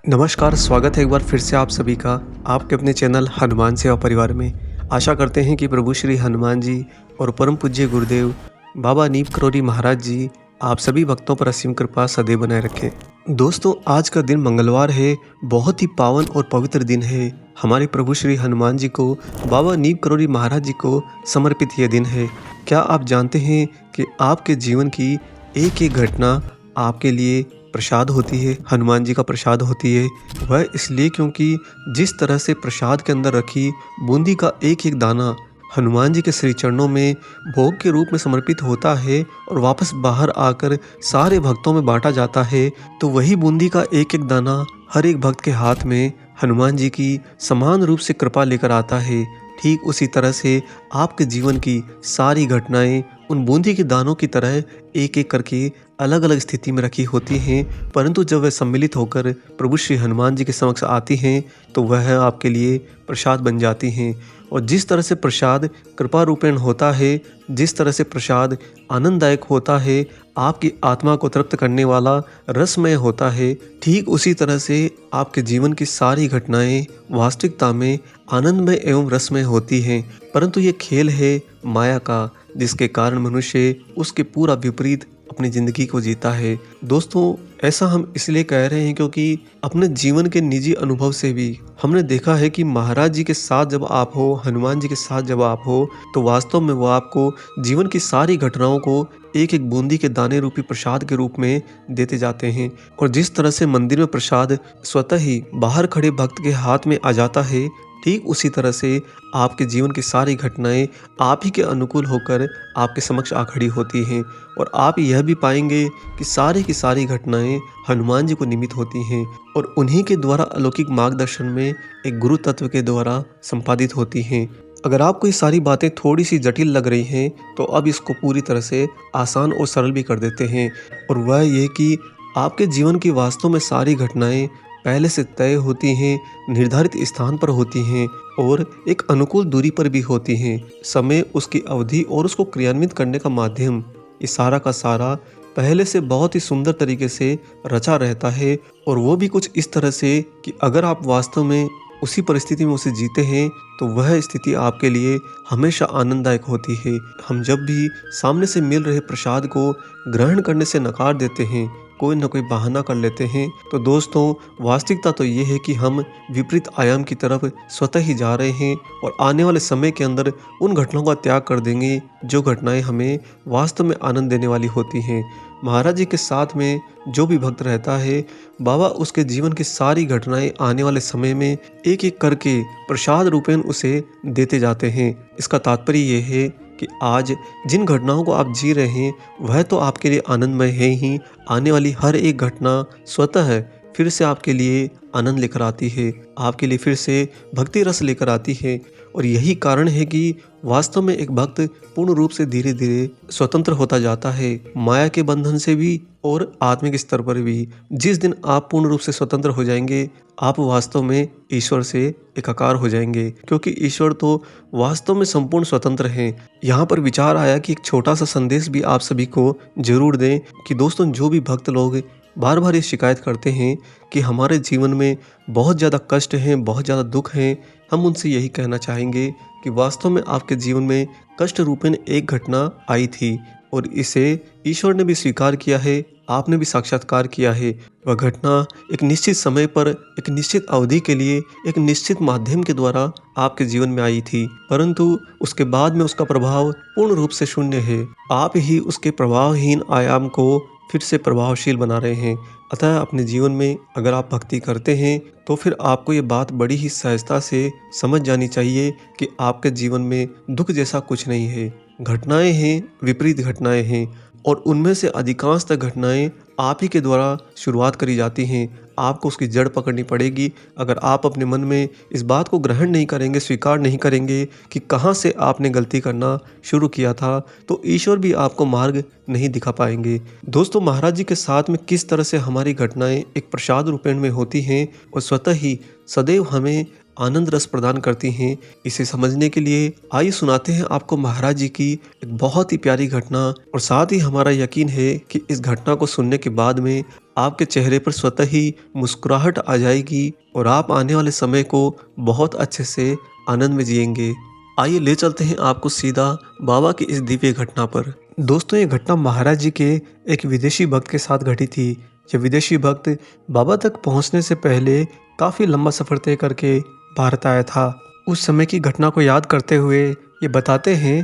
नमस्कार, स्वागत है एक बार फिर से आप सभी का आपके अपने चैनल हनुमान सेवा परिवार में। आशा करते हैं कि प्रभु श्री हनुमान जी और परम पूज्य गुरुदेव बाबा नीम करौरी महाराज जी आप सभी भक्तों पर असीम कृपा सदैव बनाए रखें। दोस्तों, आज का दिन मंगलवार है, बहुत ही पावन और पवित्र दिन है। हमारे प्रभु श्री हनुमान जी को, बाबा नीम करौरी महाराज जी को समर्पित यह दिन है। क्या आप जानते हैं कि आपके जीवन की एक एक घटना आपके लिए प्रसाद होती है, हनुमान जी का प्रसाद होती है। वह इसलिए क्योंकि जिस तरह से प्रसाद के अंदर रखी बूंदी का एक एक दाना हनुमान जी के श्री चरणों में भोग के रूप में समर्पित होता है और वापस बाहर आकर सारे भक्तों में बांटा जाता है, तो वही बूंदी का एक एक दाना हर एक भक्त के हाथ में हनुमान जी की समान रूप से कृपा लेकर आता है। ठीक उसी तरह से आपके जीवन की सारी घटनाएं उन बूंदी के दानों की तरह एक एक करके अलग अलग स्थिति में रखी होती हैं, परंतु जब वह सम्मिलित होकर प्रभु श्री हनुमान जी के समक्ष आती हैं तो वह आपके लिए प्रसाद बन जाती हैं। और जिस तरह से प्रसाद कृपा रूपेण होता है, जिस तरह से प्रसाद आनंददायक होता है, आपकी आत्मा को तृप्त करने वाला रसमय होता है, ठीक उसी तरह से आपके जीवन की सारी घटनाएं वास्तविकता में आनंदमय एवं रसमय होती हैं। परंतु ये खेल है माया का, जिसके कारण मनुष्य उसके पूरा विपरीत अपनी ज़िंदगी को जीता है। दोस्तों, ऐसा हम इसलिए कह रहे हैं क्योंकि अपने जीवन के निजी अनुभव से भी हमने देखा है कि महाराज जी के साथ जब आप हो, हनुमान जी के साथ जब आप हो, तो वास्तव में वो आपको जीवन की सारी घटनाओं को एक एक बूंदी के दाने रूपी प्रसाद के रूप में देते जाते हैं। और जिस तरह से मंदिर में प्रसाद स्वतः ही बाहर खड़े भक्त के हाथ में आ जाता है, ठीक उसी तरह से आपके जीवन की सारी घटनाएं आप ही के अनुकूल होकर आपके समक्ष आ खड़ी होती हैं। और आप यह भी पाएंगे कि सारी की सारी घटनाएं हनुमान जी को निमित्त होती हैं और उन्हीं के द्वारा अलौकिक मार्गदर्शन में एक गुरु तत्व के द्वारा संपादित होती हैं। अगर आपको ये सारी बातें थोड़ी सी जटिल लग रही हैं तो अब इसको पूरी तरह से आसान और सरल भी कर देते हैं। और वह ये कि आपके जीवन की वास्तव में सारी घटनाएं पहले से तय होती हैं, निर्धारित स्थान पर होती हैं और एक अनुकूल दूरी पर भी होती हैं। समय, उसकी अवधि और उसको क्रियान्वित करने का माध्यम, ये सारा का सारा पहले से बहुत ही सुंदर तरीके से रचा रहता है। और वो भी कुछ इस तरह से कि अगर आप वास्तव में उसी परिस्थिति में उसे जीते हैं तो वह स्थिति आपके लिए हमेशा आनंददायक होती है। हम जब भी सामने से मिल रहे प्रसाद को ग्रहण करने से नकार देते हैं, कोई ना कोई बहाना कर लेते हैं, तो दोस्तों वास्तविकता तो ये है कि हम विपरीत आयाम की तरफ स्वतः ही जा रहे हैं और आने वाले समय के अंदर उन घटनाओं का त्याग कर देंगे जो घटनाएं हमें वास्तव में आनंद देने वाली होती हैं। महाराज जी के साथ में जो भी भक्त रहता है, बाबा उसके जीवन की सारी घटनाएं आने वाले समय में एक एक करके प्रसाद रूपेण उसे देते जाते हैं। इसका तात्पर्य ये है कि आज जिन घटनाओं को आप जी रहे हैं वह तो आपके लिए आनंदमय है ही, आने वाली हर एक घटना स्वतः फिर से आपके लिए आनंद लेकर आती है, आपके लिए फिर से भक्ति रस लेकर आती है। और यही कारण है कि वास्तव में एक भक्त पूर्ण रूप से धीरे धीरे स्वतंत्र होता जाता है, माया के बंधन से भी और आत्मिक स्तर पर भी। जिस दिन आप पूर्ण रूप से स्वतंत्र हो जाएंगे, आप वास्तव में ईश्वर से एकाकार हो जाएंगे, क्योंकि ईश्वर तो वास्तव में संपूर्ण स्वतंत्र हैं। यहाँ पर विचार आया कि एक छोटा सा संदेश भी आप सभी को जरूर दें कि दोस्तों, जो भी भक्त लोग बार बार ये शिकायत करते हैं कि हमारे जीवन में बहुत ज़्यादा कष्ट हैं, बहुत ज़्यादा दुख हैं, हम उनसे यही कहना चाहेंगे कि वास्तव में आपके जीवन में कष्ट रूपेण एक घटना आई थी और इसे ईश्वर ने भी स्वीकार किया है, आपने भी साक्षात्कार किया है। वह घटना एक निश्चित समय पर, एक निश्चित अवधि के लिए, एक निश्चित माध्यम के द्वारा आपके जीवन में आई थी, परंतु उसके बाद में उसका प्रभाव पूर्ण रूप से शून्य है। आप ही उसके प्रभावहीन आयाम को फिर से प्रभावशील बना रहे हैं। अतः अपने जीवन में अगर आप भक्ति करते हैं तो फिर आपको ये बात बड़ी ही सहजता से समझ जानी चाहिए कि आपके जीवन में दुख जैसा कुछ नहीं है। घटनाएं हैं, विपरीत घटनाएं हैं और उनमें से अधिकांशतः घटनाएं आप ही के द्वारा शुरुआत करी जाती हैं। आपको उसकी जड़ पकड़नी पड़ेगी। अगर आप अपने मन में इस बात को ग्रहण नहीं करेंगे, स्वीकार नहीं करेंगे कि कहाँ से आपने गलती करना शुरू किया था, तो ईश्वर भी आपको मार्ग नहीं दिखा पाएंगे। दोस्तों, महाराज जी के साथ में किस तरह से हमारी घटनाएं एक प्रसाद रूपेण में होती हैं और स्वतः ही सदैव हमें आनंद रस प्रदान करती हैं। इसे समझने के लिए आइए सुनाते हैं आपको महाराज जी की एक बहुत ही प्यारी घटना, और साथ ही हमारा यकीन है कि इस घटना को सुनने के बाद में आपके चेहरे पर स्वतः ही मुस्कुराहट आ जाएगी और आप आने वाले समय को बहुत अच्छे से आनंद में जिएंगे। आइए ले चलते हैं आपको सीधा बाबा की इस दिव्य घटना पर। दोस्तों, ये घटना महाराज जी के एक विदेशी भक्त के साथ घटी थी। यह विदेशी भक्त बाबा तक पहुंचने से पहले काफ़ी लंबा सफ़र तय करके भारत आया था। उस समय की घटना को याद करते हुए ये बताते हैं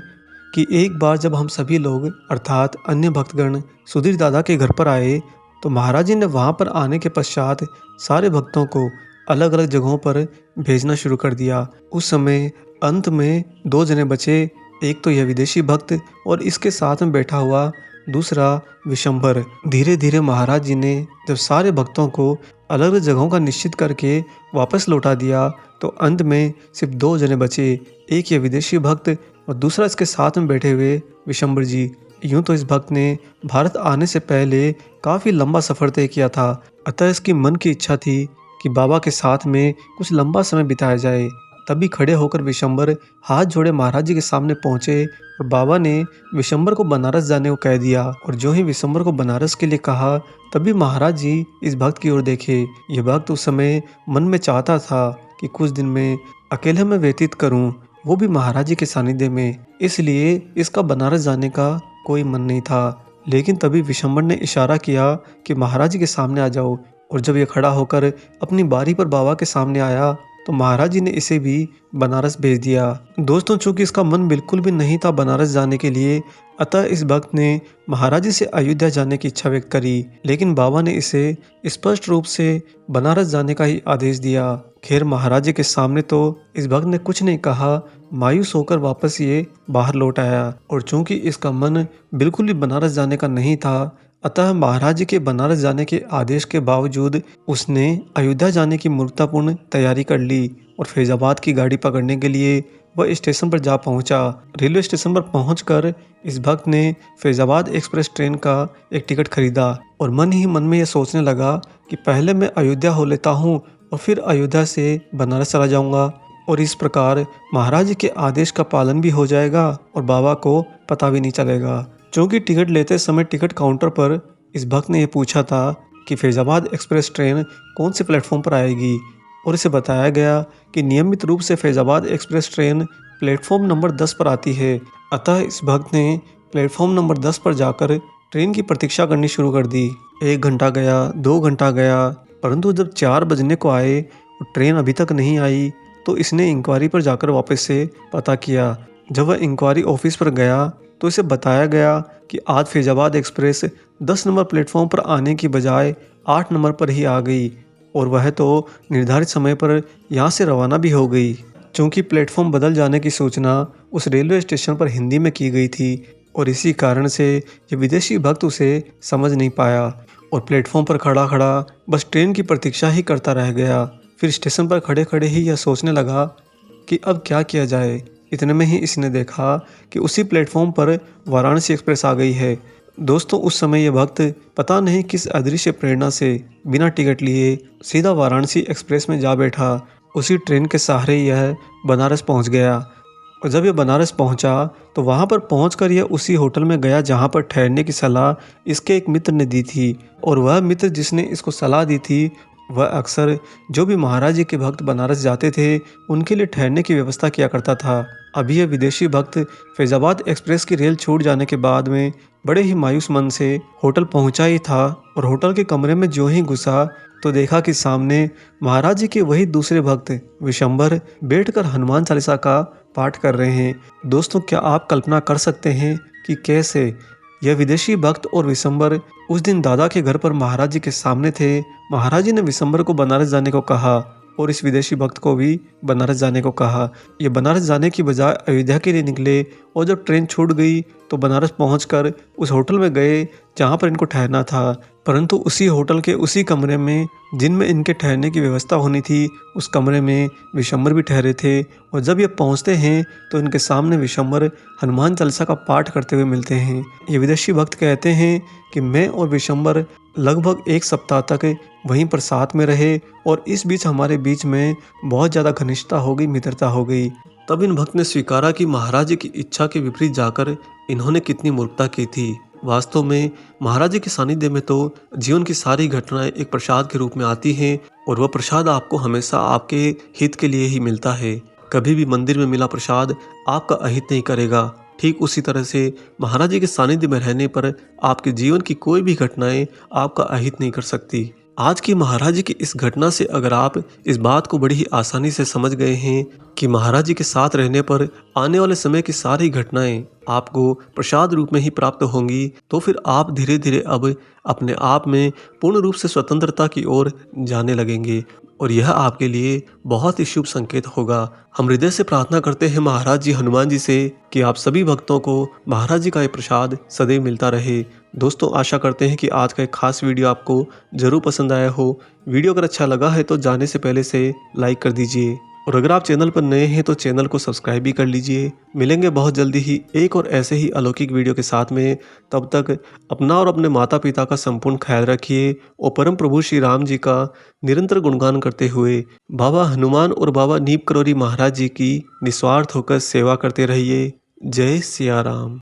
कि एक बार जब हम सभी लोग अर्थात अन्य भक्तगण सुधीर दादा के घर पर आए, तो महाराज जी ने वहाँ पर आने के पश्चात सारे भक्तों को अलग अलग जगहों पर भेजना शुरू कर दिया। उस समय अंत में 2 जने बचे, एक तो यह विदेशी भक्त और इसके साथ में बैठा हुआ दूसरा विशंबर। धीरे धीरे महाराज जी ने जब सारे भक्तों को अलग अलग जगहों का निश्चित करके वापस लौटा दिया, तो अंत में सिर्फ 2 जने बचे, एक यह विदेशी भक्त और दूसरा इसके साथ में बैठे हुए विशंबर जी। यूं तो इस भक्त ने भारत आने से पहले काफ़ी लंबा सफ़र तय किया था, अतः इसकी मन की इच्छा थी कि बाबा के साथ में कुछ लंबा समय बिताया जाए। तभी खड़े होकर विशंबर हाथ जोड़े महाराज जी के सामने पहुंचे और बाबा ने विशंबर को बनारस जाने को कह दिया। और जो ही विशंबर को बनारस के लिए कहा, तभी महाराज जी इस भक्त की ओर देखे। यह भक्त उस समय मन में चाहता था कि कुछ दिन में अकेले में व्यतीत करूं, वो भी महाराज जी के सानिध्य में, इसलिए इसका बनारस जाने का कोई मन नहीं था। लेकिन तभी विशंबर ने इशारा किया कि महाराज जी के सामने आ जाओ, और जब यह खड़ा होकर अपनी बारी पर बाबा के सामने आया, तो महाराज जी ने इसे भी बनारस भेज दिया। दोस्तों, चूंकि इसका मन बिल्कुल भी नहीं था बनारस जाने के लिए, अतः इस भक्त ने महाराज जी से अयोध्या जाने की इच्छा व्यक्त करी, लेकिन बाबा ने इसे स्पष्ट रूप से बनारस जाने का ही आदेश दिया। खैर, महाराज जी के सामने तो इस भक्त ने कुछ नहीं कहा, मायूस होकर वापस ये बाहर लौट आया। और चूंकि इसका मन बिल्कुल भी बनारस जाने का नहीं था, अतः महाराज जी के बनारस जाने के आदेश के बावजूद उसने अयोध्या जाने की मूर्खतापूर्ण तैयारी कर ली और फैजाबाद की गाड़ी पकड़ने के लिए वह स्टेशन पर जा पहुंचा। रेलवे स्टेशन पर पहुंचकर इस भक्त ने फैजाबाद एक्सप्रेस ट्रेन का एक टिकट खरीदा और मन ही मन में यह सोचने लगा कि पहले मैं अयोध्या हो लेता हूँ और फिर अयोध्या से बनारस चला जाऊँगा, और इस प्रकार महाराज जी के आदेश का पालन भी हो जाएगा और बाबा को पता भी नहीं चलेगा। चूँकि टिकट लेते समय टिकट काउंटर पर इस भक्त ने यह पूछा था कि फैजाबाद एक्सप्रेस ट्रेन कौन से प्लेटफॉर्म पर आएगी, और इसे बताया गया कि नियमित रूप से Faizabad express train platform number 10 पर आती है। अतः इस भक्त ने प्लेटफॉर्म नंबर 10 पर जाकर ट्रेन की प्रतीक्षा करनी शुरू कर दी। 1 घंटा गया, 2 घंटा गया, परंतु जब 4 बजने को आए और ट्रेन अभी तक नहीं आई, तो इसने इंक्वायरी पर जाकर वापस से पता किया। जब वह इंक्वायरी ऑफिस पर गया, तो इसे बताया गया कि आज फैजाबाद एक्सप्रेस 10 नंबर प्लेटफॉर्म पर आने की बजाय 8 नंबर पर ही आ गई, और वह तो निर्धारित समय पर यहाँ से रवाना भी हो गई। चूँकि प्लेटफॉर्म बदल जाने की सूचना उस रेलवे स्टेशन पर हिंदी में की गई थी, और इसी कारण से ये विदेशी भक्त उसे समझ नहीं पाया और प्लेटफॉर्म पर खड़ा खड़ा बस ट्रेन की प्रतीक्षा ही करता रह गया। फिर स्टेशन पर खड़े खड़े ही यह सोचने लगा कि अब क्या किया जाए। इतने में ही इसने देखा कि उसी प्लेटफॉर्म पर वाराणसी एक्सप्रेस आ गई है। दोस्तों, उस समय यह भक्त पता नहीं किस अदृश्य प्रेरणा से बिना टिकट लिए सीधा वाराणसी एक्सप्रेस में जा बैठा। उसी ट्रेन के सहारे यह बनारस पहुंच गया, और जब यह बनारस पहुंचा तो वहां पर पहुंचकर यह उसी होटल में गया जहां पर ठहरने की सलाह इसके एक मित्र ने दी थी। और वह मित्र जिसने इसको सलाह दी थी, वह अक्सर जो भी महाराज जी के भक्त बनारस जाते थे उनके लिए ठहरने की व्यवस्था किया करता था। अभी यह विदेशी भक्त फैजाबाद एक्सप्रेस की रेल छूट जाने के बाद में बड़े ही मायूस मन से होटल पहुंचा ही था, और होटल के कमरे में जो ही घुसा तो देखा कि सामने महाराज जी के वही दूसरे भक्त विशंबर बैठकर हनुमान चालीसा का पाठ कर रहे हैं। दोस्तों, क्या आप कल्पना कर सकते हैं कि कैसे यह विदेशी भक्त और विशंबर उस दिन दादा के घर पर महाराज जी के सामने थे। महाराज जी ने विशंबर को बनारस जाने को कहा और इस विदेशी भक्त को भी बनारस जाने को कहा। ये बनारस जाने की बजाय अयोध्या के लिए निकले, और जब ट्रेन छूट गई तो बनारस पहुंचकर उस होटल में गए जहां पर इनको ठहरना था। परंतु उसी होटल के उसी कमरे में जिनमें इनके ठहरने की व्यवस्था होनी थी, उस कमरे में विशंबर भी ठहरे थे। और जब ये पहुंचते हैं तो इनके सामने विशंबर हनुमान चालीसा का पाठ करते हुए मिलते हैं। ये विदेशी भक्त कहते हैं कि मैं और विशंबर लगभग 1 सप्ताह तक वहीं पर साथ में रहे और इस बीच हमारे बीच में बहुत ज़्यादा घनिष्ठता हो गई, मित्रता हो गई। तब इन भक्त ने स्वीकारा कि महाराज जी की इच्छा के विपरीत जाकर इन्होंने कितनी मूर्खता की थी। वास्तव में महाराज जी के सानिध्य में तो जीवन की सारी घटनाएं एक प्रसाद के रूप में आती हैं और वह प्रसाद आपको हमेशा आपके हित के लिए ही मिलता है। कभी भी मंदिर में मिला प्रसाद आपका अहित नहीं करेगा। ठीक उसी तरह से महाराज जी के सानिध्य में रहने पर आपके जीवन की कोई भी घटनाएं आपका अहित नहीं कर सकती। आज की महाराज जी की इस घटना से अगर आप इस बात को बड़ी ही आसानी से समझ गए हैं कि महाराज जी के साथ रहने पर आने वाले समय की सारी घटनाएं आपको प्रसाद रूप में ही प्राप्त होंगी, तो फिर आप धीरे धीरे अब अपने आप में पूर्ण रूप से स्वतंत्रता की ओर जाने लगेंगे और यह आपके लिए बहुत ही शुभ संकेत होगा। हम हृदय से प्रार्थना करते हैं महाराज जी हनुमान जी से कि आप सभी भक्तों को महाराज जी का ये प्रसाद सदैव मिलता रहे। दोस्तों, आशा करते हैं कि आज का एक खास वीडियो आपको जरूर पसंद आया हो। वीडियो अगर अच्छा लगा है तो जाने से पहले से लाइक कर दीजिए और अगर आप चैनल पर नए हैं तो चैनल को सब्सक्राइब भी कर लीजिए। मिलेंगे बहुत जल्दी ही एक और ऐसे ही अलौकिक वीडियो के साथ में। तब तक अपना और अपने माता पिता का संपूर्ण ख्याल रखिए और परम प्रभु श्री राम जी का निरंतर गुणगान करते हुए बाबा हनुमान और बाबा नीप करोरी महाराज जी की निस्वार्थ होकर सेवा करते रहिए। जय सिया राम।